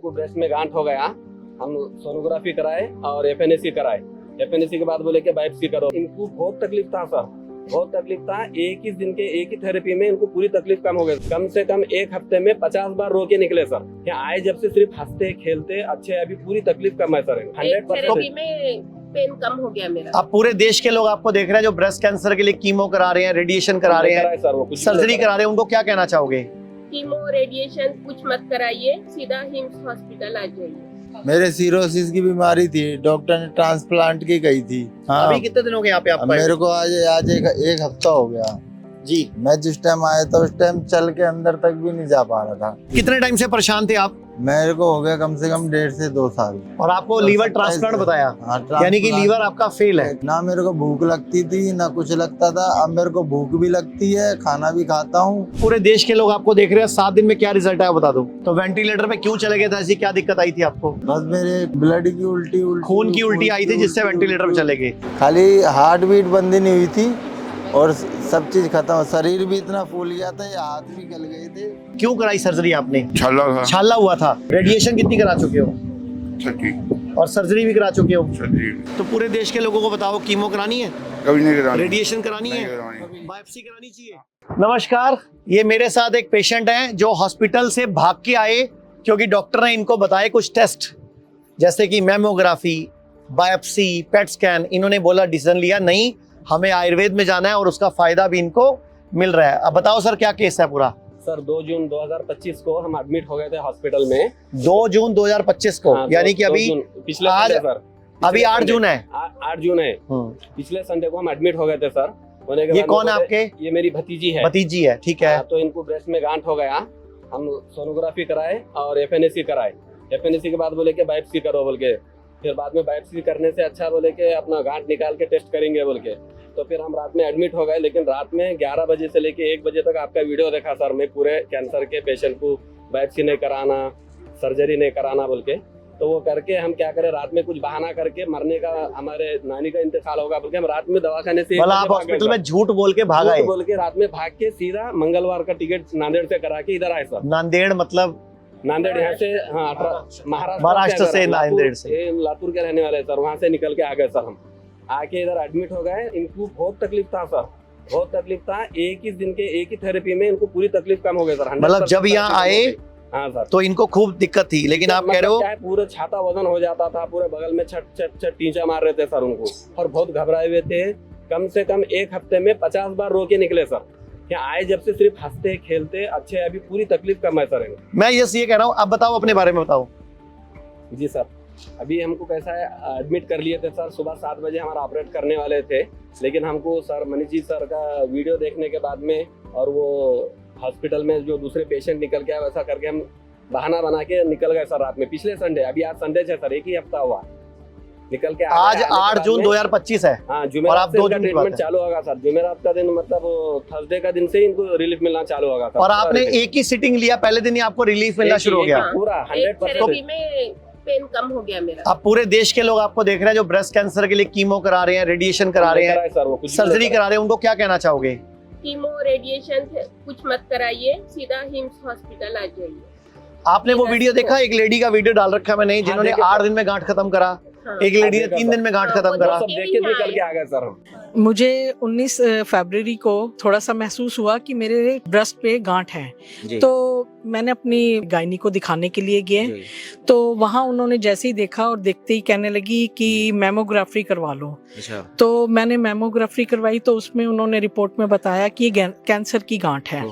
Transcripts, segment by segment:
इनको ब्रेस्ट में गांठ हो गया, हम सोनोग्राफी कराए और एफएनएसी कराए। एफएनएसी के बाद बोले कि बायोप्सी करो। इनको बहुत तकलीफ था सर, बहुत तकलीफ था। एक ही दिन के एक ही थेरेपी में इनको पूरी तकलीफ कम हो गई। कम से कम एक हफ्ते में 50 बार रो के निकले सर। यहाँ आए जब से सिर्फ हंसते खेलते अच्छे, अभी पूरी तकलीफ कम है सर। 100% पेन कम हो गया मेरा। अब पूरे देश के लोग आपको देख रहे हैं जो ब्रेस्ट कैंसर के लिए कीमो करा रहे हैं, रेडिएशन करा रहे हैं, सर्जरी करा रहे हैं, उनको क्या कहना चाहोगे? कीमो रेडिएशन कुछ मत कराइए, सीधा हिम्स हॉस्पिटल आ जाइए। मेरे सीरोसिस की बीमारी थी, डॉक्टर ने ट्रांसप्लांट की कही थी। हाँ, अभी कितने दिन हो गए यहाँ पे आपको? मेरे को आज एक हफ्ता हो गया जी। मैं जिस टाइम आया था उस टाइम चल के अंदर तक भी नहीं जा पा रहा था। कितने टाइम से परेशान थे आप? मेरे को हो गया कम से कम 1.5 से 2 साल। और आपको लीवर ट्रांसप्लांट बताया? हाँ, यानी कि लीवर आपका फेल है। ना मेरे को भूख लगती थी ना कुछ लगता था। अब मेरे को भूख भी लगती है, खाना भी खाता हूँ। पूरे देश के लोग आपको देख रहे हैं, 7 दिन में क्या रिजल्ट आया बता दो। तो वेंटिलेटर पे क्यों चले गए थे? ऐसी क्या दिक्कत आई थी आपको? बस मेरे ब्लड की उल्टी खून की उल्टी आई थी जिससे वेंटिलेटर पे चले गए। खाली हार्ट बीट बंद ही नहीं हुई थी और सब चीज खत्म। शरीर भी इतना फूल गया था, ये हाथ भी गल गए थे। क्यों कराई सर्जरी आपने? छाला हुआ था। रेडिएशन कितनी करा चुके हो? 30 और सर्जरी भी करा चुके हो? सर्जरी तो पूरे देश के लोगों को बताओ, कीमो करानी है, कभी नहीं करानी, रेडिएशन करानी है, नहीं करानी। बायोप्सी करानी चाहिए। नमस्कार, ये मेरे साथ एक पेशेंट हैं जो हॉस्पिटल से भाग के आए क्योंकि डॉक्टर ने इनको बताए कुछ टेस्ट, जैसे कि मेमोग्राफी, बायोप्सी, पेट स्कैन। इन्होंने बोला, डिसीजन लिया, नहीं हमें आयुर्वेद में जाना है और उसका फायदा भी इनको मिल रहा है। अब बताओ सर, क्या केस है पूरा? सर 2 जून 2025 को हम एडमिट हो गए थे हॉस्पिटल में। 2 जून 2025 को? हाँ, यानी कि अभी पिछले आज सर, अभी 8 जून है। 8 जून है। पिछले संडे को हम एडमिट हो गए थे सर। होने के ये बाद कौन है आपके? ये मेरी भतीजी है। भतीजी है, ठीक है। तो इनको ब्रेस्ट में गांठ हो गया, हम सोनोग्राफी कराए और एफएनएसी कराए। एफएनएसी के बाद बोले कि बायोप्सी करो बोल के। फिर बाद में बायोप्सी करने से अच्छा बोले कि अपना गांठ निकाल के टेस्ट करेंगे बोल के। तो फिर हम रात में एडमिट हो गए, लेकिन रात में 11 बजे से लेके 1 बजे तक आपका वीडियो देखा सर। मैं पूरे कैंसर के पेशेंट को बायोप्सी नहीं कराना, सर्जरी नहीं कराना बोल के, तो वो करके हम क्या करें, रात में कुछ बहाना करके मरने का, हमारे नानी का इंतकाल होगा बोल के हम रात में दवाखाने से आप हॉस्पिटल में झूठ बोल के भाग आए? बोल के रात में भाग के सीधा मंगलवार का टिकट नांदेड़ से करा के इधर आए सर। नांदेड़ मतलब? नांदेड़ यहाँ से, हाँ, महाराष्ट्र से, नांदेड़ से। लातूर के रहने वाले सर, वहाँ से निकल के आ गए सर। हम आके इधर एडमिट हो गए। इनको बहुत तकलीफ था सर, बहुत तकलीफ था। एक ही दिन के एक ही थेरेपी में इनको पूरी तकलीफ कम हो गई सर। मतलब जब यहाँ आए हाँ सर, तो इनको खूब दिक्कत थी, लेकिन आप कह रहे हो पूरे छाता वजन हो जाता था, पूरे बगल में छट छट छट टींचा मार रहे थे सर उनको, और बहुत घबराए हुए थे। कम से कम एक हफ्ते में 50 बार रो के निकले सर। यहाँ आए जब से सिर्फ हंसते खेलते अच्छे, अभी पूरी तकलीफ कम है सर। मैं ये कह रहा हूँ, आप बताओ अपने बारे में बताओ। जी सर, अभी हमको कैसा है, एडमिट कर लिए थे सर। सुबह 7 बजे हमारा ऑपरेट करने वाले थे, लेकिन हमको सर मनीष जी सर का वीडियो देखने के बाद में, और वो हॉस्पिटल में जो दूसरे पेशेंट निकल के आए, वैसा करके हम बहाना बना के निकल गए सर रात में। पिछले संडे, अभी आज संडे है सर, एक ही हफ्ता हुआ निकल के। आज 8 जून 2025 है। हाँ, जुमेरात से इनका ट्रीटमेंट चालू होगा सर। जुमेरात का दिन मतलब थर्सडे का दिन से इनको रिलीफ मिलना चालू होगा सर। और आपने एक ही सिटिंग लिया, पहले दिन ही आपको रिलीफ मिलना शुरू हो गया? पूरा 100% में पेन कम हो गया मेरा। अब पूरे देश के लोग आपको देख रहे हैं जो ब्रेस्ट कैंसर के लिए कीमो करा रहे हैं, रेडिएशन करा रहे हैं, सर्जरी करा रहे हैं, उनको क्या कहना चाहोगे? कीमो रेडिएशन कुछ मत कराइए, सीधा हिम्स हॉस्पिटल आ जाइए। आपने वो वीडियो देखा? एक लेडी का वीडियो डाल रखा है मैंने, जिन्होंने 8 दिन में गांठ खत्म करा। एक लेडी ने 3 दिन में गांठ खत्म करा। सब देख के निकल के आ गए सर हम। मुझे 19 फरवरी को थोड़ा सा महसूस हुआ कि मेरे ब्रेस्ट पे गांठ है, तो मैंने अपनी गायनी को दिखाने के लिए गए। तो वहाँ उन्होंने जैसे ही देखा और देखते ही कहने लगी कि मेमोग्राफी करवा लो। तो मैंने मेमोग्राफी करवाई, तो उसमें उन्होंने रिपोर्ट में बताया कि ये कैंसर की गांठ है।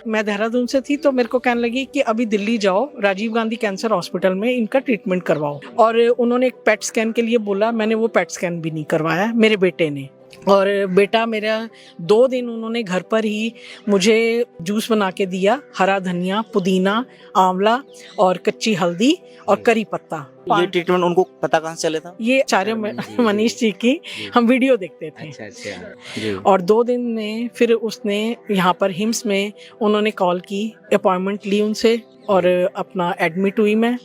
मैं देहरादून से थी, तो मेरे को कहने लगी कि अभी दिल्ली जाओ, राजीव गांधी कैंसर हॉस्पिटल में इनका ट्रीटमेंट करवाओ। और उन्होंने एक पेट स्कैन के लिए बोला। मैंने वो पेट स्कैन भी नहीं करवाया, मेरे बेटे ने। और बेटा मेरा 2 दिन उन्होंने घर पर ही मुझे जूस बना के दिया, हरा धनिया, पुदीना, आंवला और कच्ची हल्दी और करी पत्ता। ये ट्रीटमेंट उनको पता कहाँ से चला था? ये आचार्य मनीष जी की हम वीडियो देखते थे। अच्छा। और 2 दिन में फिर उसने यहाँ पर हिम्स में उन्होंने कॉल की, अपॉइंटमेंट ली उनसे और अपना एडमिट हुई मैं।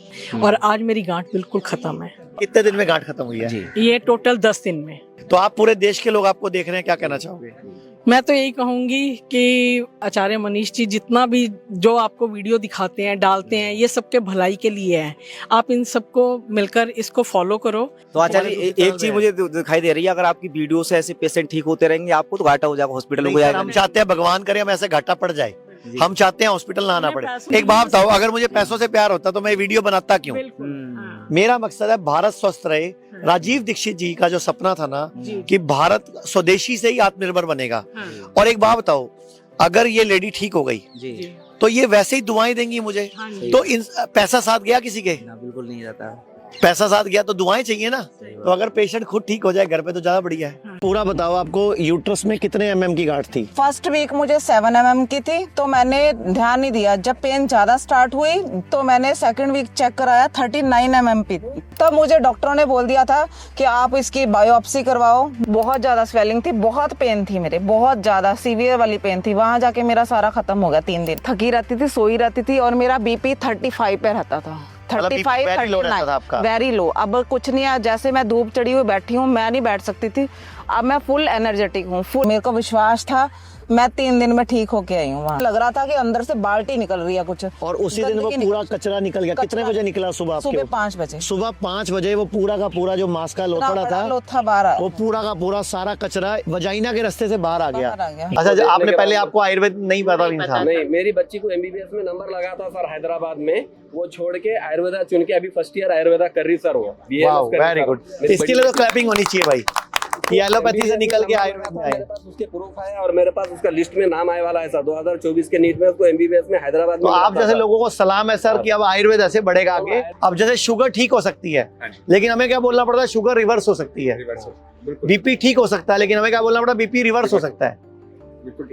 और आज मेरी गांठ बिल्कुल खत्म है। कितने दिन में गांठ खत्म हुई है? ये टोटल 10 दिन में। तो आप पूरे देश के लोग आपको देख रहे हैं, क्या कहना चाहोगे? मैं तो यही कहूंगी कि आचार्य मनीष जी जितना भी जो आपको वीडियो दिखाते हैं डालते हैं ये सबके भलाई के लिए है। आप इन सबको मिलकर इसको फॉलो करो। तो आचार्य एक चीज मुझे दिखाई दे रही है, अगर आपकी वीडियो से ऐसे पेशेंट ठीक होते रहेंगे आपको तो घाटा हो जाएगा, हॉस्पिटल नहीं हो सर, जाएगा। हम चाहते हैं भगवान करे हम ऐसे घाटा पड़ जाए, जी। हम चाहते हैं हॉस्पिटल ना आना हमें पड़े। पैसों एक बात बताओ, अगर मुझे पैसों से प्यार होता तो मैं वीडियो बनाता क्यों? बिल्कुल। हम्म। हाँ। मेरा मकसद है भारत स्वस्थ रहे। राजीव दीक्षित जी का जो सपना था ना जी। कि भारत स्वदेशी से ही आत्मनिर्भर बनेगा। हाँ। और एक बात बताओ, अगर ये लेडी ठीक हो गई जी जी। तो ये वैसे ही दुआएं देंगी मुझे। हाँ जी। तो पैसा साथ गया किसी के? ना, बिल्कुल नहीं जाता। पैसा साथ गया तो दुआएं चाहिए ना। तो अगर पेशेंट खुद ठीक हो जाए घर पे तो ज्यादा बढ़िया है। पूरा बताओ, आपको यूट्रस में कितने mm की गांठ थी? फर्स्ट वीक मुझे 7 mm की थी, तो मैंने ध्यान नहीं दिया। जब पेन ज्यादा स्टार्ट हुई तो मैंने सेकंड वीक चेक कराया, 39 mm की थी। तब मुझे डॉक्टरों ने बोल दिया था कि आप इसकी बायोप्सी करवाओ। बहुत ज्यादा स्वेलिंग थी, बहुत पेन थी मेरे, बहुत ज्यादा सीवियर वाली पेन थी। वहां जाके मेरा सारा खत्म हो गया। 3 दिन थकी रहती थी, सोई रहती थी, और मेरा BP 35 पे रहता था। 35 very low रहता था आपका? Very low. अब कुछ नहीं है, जैसे मैं धूप चढ़ी हुई बैठी हूँ, मैं नहीं बैठ सकती थी। अब मैं फुल एनर्जेटिक हूँ, फुल। मेरे को विश्वास था, मैं 3 दिन में ठीक होके आई हूँ। वहाँ लग रहा था कि अंदर से बाल्टी निकल रही है कुछ। और उसी दिन वो पूरा कचरा निकल गया। कितने बजे निकला सुबह आपके? सुबह 5 बजे। सुबह 5 बजे वो पूरा का पूरा जो मांस का लोथड़ा था लोथा बाहर आया। वो पूरा का पूरा सारा कचरा वजाइना के रास्ते से बाहर आ गया। बाहर आ गया। अच्छा, आपने पहले आपको आयुर्वेद नहीं पता भी था? नहीं, मेरी बच्ची को MBBS में नंबर लगा था सर हैदराबाद में, वो छोड़ के आयुर्वेदा चुन के अभी फर्स्ट ईयर आयुर्वेदा कर रही सर। वो वेरी गुड। इसके लिए तो क्लैपिंग होनी चाहिए भाई, ये एलोपैथी से निकल के आयुर्वेद में आए। मेरे पास उसके प्रूफ है और मेरे पास उसका लिस्ट में नाम आए वाला है सर। 2024 के नीट में उसको MBBS में हैदराबाद तो में आप जैसे लोगों को सलाम है सर कि अब आयुर्वेद ऐसे बढ़ेगा आगे। अब जैसे शुगर ठीक हो सकती है, लेकिन हमें क्या बोलना पड़ता है? शुगर रिवर्स हो सकती है। BP ठीक हो सकता है, लेकिन हमें क्या बोलना पड़ता है? BP रिवर्स हो सकता है।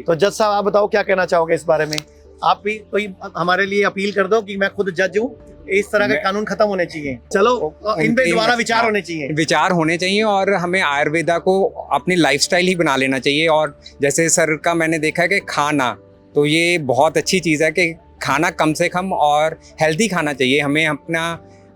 तो जज साहब, आप बताओ क्या कहना चाहोगे इस बारे में? आप भी कोई हमारे लिए अपील कर दो कि मैं खुद जज हूँ, इस तरह के कानून खत्म होने चाहिए। चलो, इन पे दोबारा विचार होने चाहिए। विचार होने चाहिए और हमें आयुर्वेदा को अपनी लाइफस्टाइल ही बना लेना चाहिए। और जैसे सर का मैंने देखा है कि खाना, तो ये बहुत अच्छी चीज़ है कि खाना कम से कम और हेल्दी खाना चाहिए।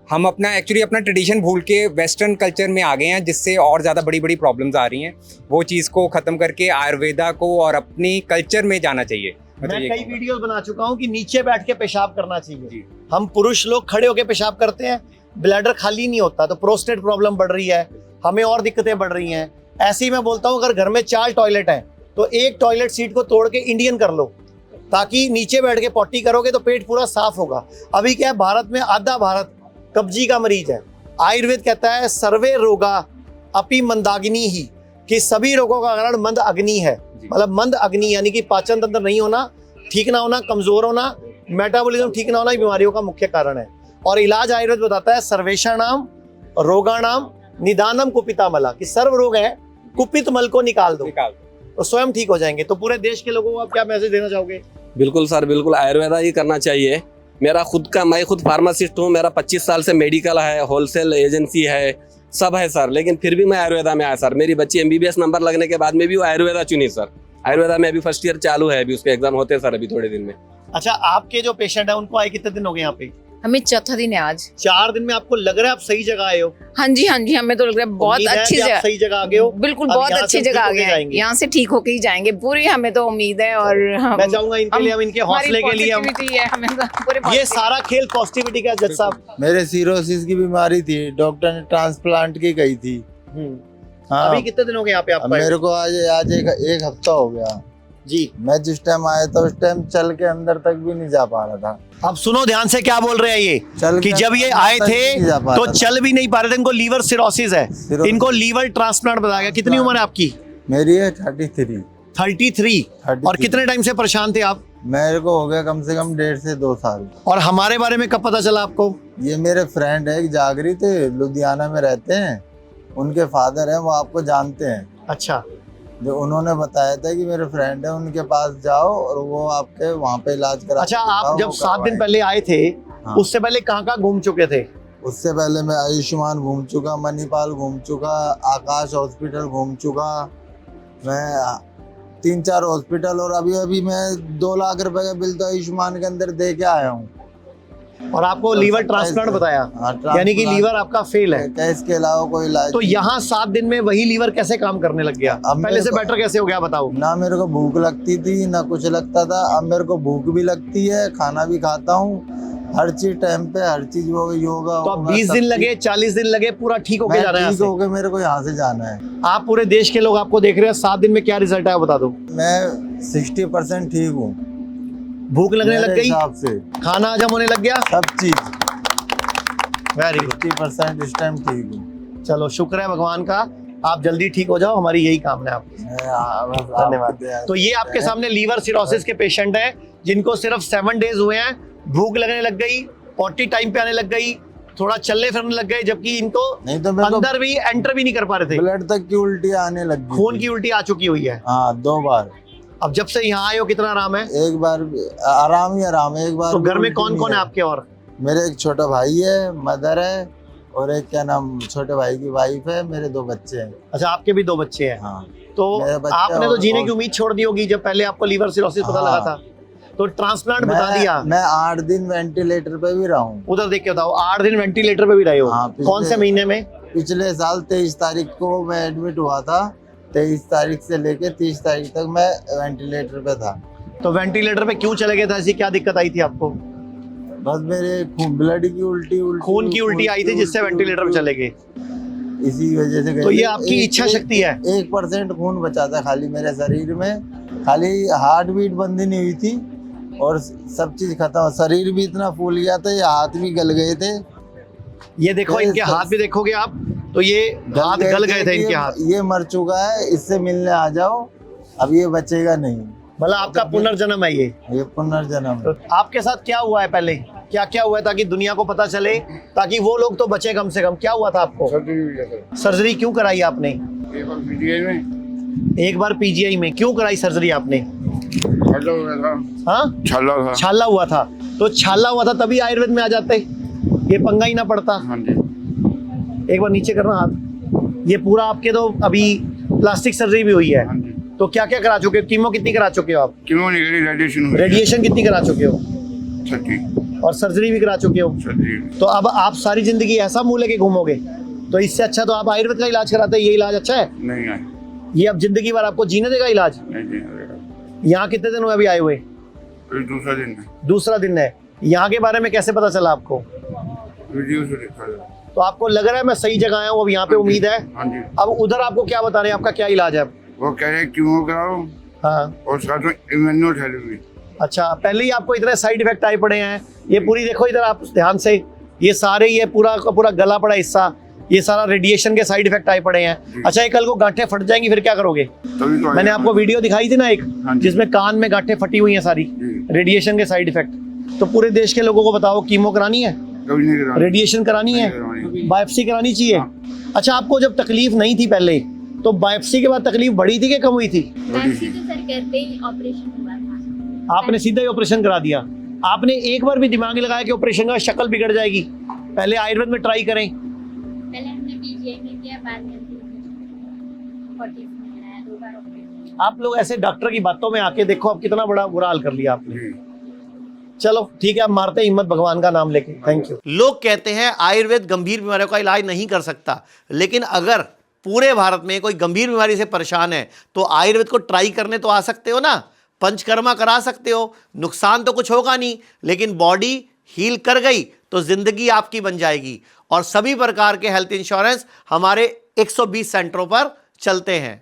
हम अपना एक्चुअली अपना ट्रेडिशन भूल के वेस्टर्न कल्चर में आ गए हैं, जिससे और ज़्यादा बड़ी बड़ी प्रॉब्लम्स आ रही हैं। वो चीज़ को ख़त्म करके आयुर्वेदा को और अपनी कल्चर में जाना चाहिए। मैं कई वीडियोस बना चुका हूँ कि नीचे बैठ के पेशाब करना चाहिए। हम पुरुष लोग खड़े होके पेशाब करते हैं, ब्लैडर खाली नहीं होता, तो प्रोस्टेट प्रॉब्लम बढ़ रही है, हमें और दिक्कतें बढ़ रही हैं। ऐसे ही मैं बोलता हूँ, अगर घर में 4 टॉयलेट हैं तो एक टॉयलेट सीट को तोड़ के इंडियन कर लो, ताकि नीचे बैठ के पॉटी करोगे तो पेट पूरा साफ होगा। अभी क्या है, भारत में आधा भारत कब्जी का मरीज है। आयुर्वेद कहता है सर्वे रोगा अपि मंदाग्नि ही, कि सभी रोगों का कारण मंद अग्नि है। मतलब मंद अग्नि यानी कि पाचन तंत्र नहीं होना, ठीक ना होना, कमजोर होना, मेटाबॉलिज्म ठीक ना होना, बीमारियों का मुख्य कारण है। और इलाज आयुर्वेद बताता है सर्वेषाणाम रोगाणाम निदानम कुपितामला, कि सर्व रोग है, कुपित मल को निकाल दो तो स्वयं ठीक हो जाएंगे। तो पूरे देश के लोगों को आप क्या मैसेज देना चाहोगे? बिल्कुल सर, बिल्कुल आयुर्वेदा ही करना चाहिए। मैं खुद फार्मासिस्ट हूँ, मेरा 25 साल से मेडिकल है, होलसेल एजेंसी है, सब है सर, लेकिन फिर भी मैं आयुर्वेदा में आया सर। मेरी बच्ची MBBS नंबर लगने के बाद में भी वो आयुर्वेदा चुनी सर। आयुर्वेदा में अभी फर्स्ट ईयर चालू है, अभी उसके एग्जाम होते हैं सर अभी थोड़े दिन में। अच्छा, आपके जो पेशेंट है उनको आए कितने दिन हो गए यहाँ पे? हमें चौथा दिन है आज। 4 दिन में आपको लग रहा है आप सही जगह आए हो? हाँ जी, हमें तो लग रहा है बहुत उम्मीद है अच्छी कि आप जगह, सही जगह आ गए हो। बिल्कुल अब बहुत यहाँ अच्छी से जगह आ ठीक गए होके हैं, जाएंगे। यहाँ से ठीक होके ही जाएंगे, पूरी हमें तो उम्मीद है। और मैं चाहूंगा इनके लिए, हम इनके हौसले के लिए, ये सारा खेल पॉजिटिविटी का। जज साहब, मेरे सीरोसिस की बीमारी थी, डॉक्टर ने ट्रांसप्लांट की कही थी। हाँ, अभी कितने दिन हो गए यहाँ पे आपको? मेरे को आज एक हफ्ता हो गया जी। मैं जिस टाइम आया था उस टाइम चल के अंदर तक भी नहीं जा पा रहा था। अब सुनो ध्यान से क्या बोल रहे हैं ये, चल कि के जब ये अंदर आए तक थे नहीं जा पा तो रहा था। चल भी नहीं पा रहे थे, इनको लीवर सिरोसिस है, इनको लीवर ट्रांसप्लांट बताया गया। कितनी उम्र है आपकी? मेरी है 33। 33। और कितने टाइम से परेशान थे आप? मेरे को हो गया कम से कम 1.5 से 2 साल। और हमारे बारे में कब पता चला आपको? ये मेरे फ्रेंड है, जागरी थे, लुधियाना में रहते हैं, उनके फादर है, वो आपको जानते हैं। अच्छा, जो उन्होंने बताया था कि मेरे फ्रेंड है, उनके पास जाओ और वो आपके वहाँ पे इलाज करा। अच्छा, आप जब 7 दिन पहले आए थे, हाँ। उससे पहले कहाँ घूम चुके थे? उससे पहले मैं आयुष्मान घूम चुका, मणिपाल घूम चुका, आकाश हॉस्पिटल घूम चुका, मैं 3-4 हॉस्पिटल, और अभी मैं 2 लाख रुपए का बिल तो आयुष्मान के अंदर दे के आया हूँ। और आपको लीवर ट्रांसप्लांट बताया, यानी कि लीवर आपका फेल है। क्या इसके अलावा कोई इलाज? तो यहाँ 7 दिन में वही लीवर कैसे काम करने लग गया? अब पहले से बेटर कैसे हो गया बताओ? ना मेरे को भूख लगती थी ना कुछ लगता था, अब मेरे को भूख भी लगती है, खाना भी खाता हूँ, हर चीज टाइम पे, हर चीज योगा। तो अब 20 दिन लगे, 40 दिन लगे, पूरा ठीक होके जाना है? ठीक होके मेरे को यहाँ से जाना है। आप पूरे देश के लोग आपको देख रहे हैं, 7 दिन में क्या रिजल्ट आया बता दो। मैं 60% ठीक हूँ, भूख लगने लग गई, हिसाब से खाना हजम होने लग गया, सब चीज वेरी गुड। 60% इस टाइम ठीक हूँ। चलो शुक्र है भगवान का, आप जल्दी ठीक हो जाओ, हमारी यही कामना है आपकी। धन्यवाद। तो ये आपके सामने लीवर सिरोसिस के पेशेंट हैं जिनको सिर्फ 7 डेज हुए हैं, भूख लगने लग गई, पॉटी टाइम पे आने लग गई, थोड़ा चलने फिरने लग गए, जबकि इनको नहीं तो अंदर भी एंटर भी नहीं कर पा रहे थे। ब्लड तक की उल्टी आने लग गई, खून की उल्टी आ चुकी हुई है। हाँ 2 बार। अब जब से यहाँ आए हो कितना आराम है? एक बार आराम ही आराम है, एक बार। तो घर में कौन कौन है आपके? और मेरे एक छोटा भाई है, मदर है, और एक क्या नाम छोटे भाई की वाइफ है, मेरे 2 बच्चे हैं। अच्छा आपके भी 2 बच्चे हैं? हाँ। तो मेरे बच्चे आपने तो जीने और- की उम्मीद छोड़ दी होगी जब पहले आपको लीवर सिरोसिस पता लगा था, तो ट्रांसप्लांट बता दिया। मैं 8 दिन वेंटिलेटर पे भी रहा हूँ। उधर देख के बताओ, 8 दिन वेंटिलेटर पे भी रहे हो? हाँ, कौन से महीने में? पिछले साल 23 तारीख को मैं एडमिट हुआ था, 23 तारीख से लेके 30 तारीख तक मैं वेंटिलेटर पे था। तो वेंटिलेटर पे क्यों चले गए थे? ऐसी क्या दिक्कत आई थी आपको? बस मेरे ब्लड की उल्टी खून की उल्टी आई थी जिससे वेंटिलेटर पे चले गए, इसी वजह से गए तो ये थे। आपकी इच्छा शक्ति है। 1% खून बचा था खाली मेरे शरीर में, खाली हार्ट बीट बंद ही नहीं हुई थी और सब चीज खत्म। शरीर भी इतना फूल गया था, ये हाथ भी गल गए थे। ये देखो, इनके हाथ भी देखोगे आप तो ये हाथ गल गए थे इनके हाथ। ये मर चुका है, इससे मिलने आ जाओ, अब ये बचेगा नहीं। मतलब आपका पुनर्जन्म है ये पुनर्जन्म। तो आपके साथ क्या हुआ है पहले? क्या क्या हुआ है ताकि दुनिया को पता चले, ताकि वो लोग तो बचे कम से कम? क्या हुआ था आपको? सर्जरी क्यों कराई आपने? एक बार पीजीआई में क्यों कराई सर्जरी आपने? हाँ, छाला हुआ था। तो छाला हुआ था तभी आयुर्वेद में आ जाते, ये पंगा ही ना पड़ता। एक बार नीचे करना हाथ। ये पूरा आपके तो अभी प्लास्टिक सर्जरी भी हुई है, तो क्या क्या करा चुके हो? कीमो कितनी करा चुके हो आप? कीमो नहीं करी, रेडिएशन कितनी करा चुके हो? 30 और सर्जरी भी करा चुके हो? तो अब आप सारी जिंदगी ऐसा मुंह लेके घूमोगे? तो इससे अच्छा तो आप आयुर्वेद का इलाज कराते हैं। ये इलाज अच्छा है? नहीं है, ये अब जिंदगी भर आपको जीने देगा इलाज? नहीं। यहाँ कितने दिन हुए अभी आए हुए? दूसरा दिन है, दूसरा दिन है। यहाँ के बारे में कैसे पता चला आपको? वीडियो से देखा था। तो आपको लग रहा है मैं सही जगह आया हूँ, अब यहाँ पे उम्मीद है? हाँ जी। अब उधर आपको क्या बता रहे हैं, आपका क्या इलाज है? वो कह रहे कीमो कराओ हाँ, और साथ में इम्यूनोथेरेपी। अच्छा, पहले ही आपको इतने साइड इफेक्ट आए पड़े हैं। ये पूरी देखो इधर आप ध्यान से, ये सारे ये पूरा का पूरा गला पड़ा हिस्सा, ये सारा रेडिएशन के साइड इफेक्ट आए पड़े हैं। अच्छा, ये कल को गांठें फट जाएंगी फिर क्या करोगे? तभी तो मैंने आपको वीडियो दिखाई थी ना एक, हाँ जी। जिसमें कान में गांठें फटी हुई हैं सारी, रेडिएशन के साइड इफेक्ट। तो पूरे देश के लोगों को बताओ, कीमो करानी है, कभी नहीं करा। रेडिएशन करानी है, बायोप्सी करानी चाहिए। अच्छा, आपको जब तकलीफ नहीं थी पहले, तो बायोप्सी के बाद तकलीफ बढ़ी थी कि कम हुई थी? बायोप्सी तो सर कहते ही ऑपरेशन हुआ था। आपने सीधा ही ऑपरेशन करा दिया। आपने एक बार भी दिमाग नहीं लगाया कि ऑपरेशन का शक्ल बिगड़ जाएगी? पहले आयुर्वेद में ट्राई करें। पहले हमने पीजीआई में किया, बाद में 40 में कराया, 2 बार ऑपरेशन। आप लोग ऐसे डॉक्टर की बातों में आके देखो, आप कितना बड़ा बुरा हाल कर लिया आपने। चलो ठीक है, आप मारते हिम्मत भगवान का नाम लेके। Thank you. लोग कहते हैं आयुर्वेद गंभीर बीमारियों का इलाज नहीं कर सकता, लेकिन अगर पूरे भारत में कोई गंभीर बीमारी से परेशान है तो आयुर्वेद को ट्राई करने तो आ सकते हो ना, पंचकर्मा करा सकते हो, नुकसान तो कुछ होगा नहीं, लेकिन बॉडी हील कर गई तो जिंदगी आपकी बन जाएगी। और सभी प्रकार के हेल्थ इंश्योरेंस हमारे 120 सेंटरों पर चलते हैं।